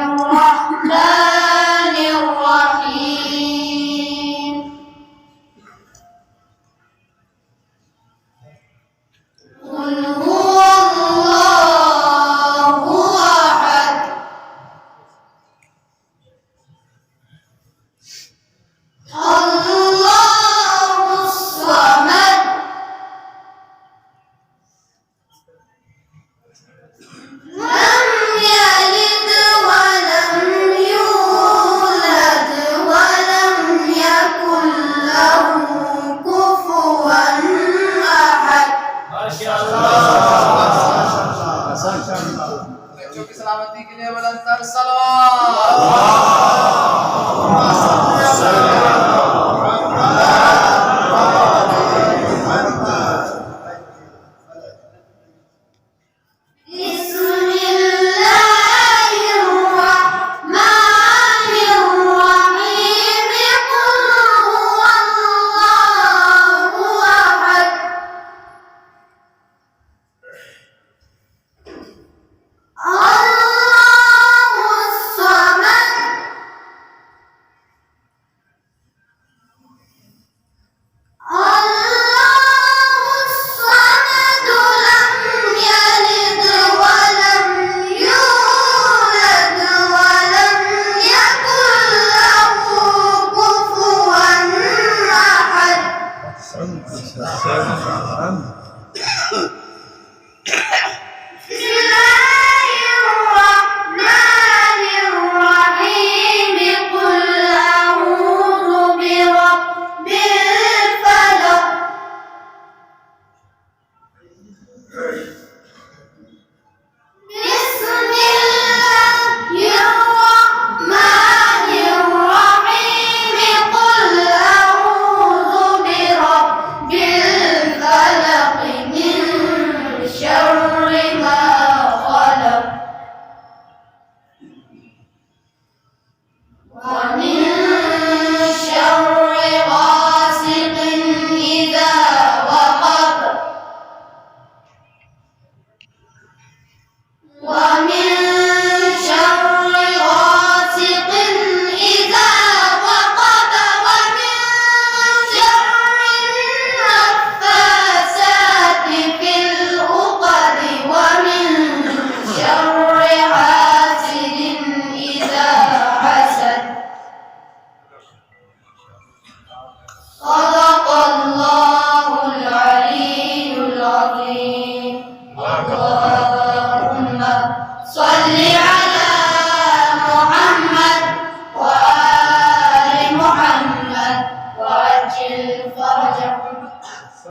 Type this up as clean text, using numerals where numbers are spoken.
الرحمن الرحيم قل هو الله أحد الله الصمد لم يلد ولم يولد ولم يكن له كفوا أحد. बच्चों की सलामती के लिए बुलंद صدق الله العلي العظيم. اللهم صل على محمد وآل محمد وعجل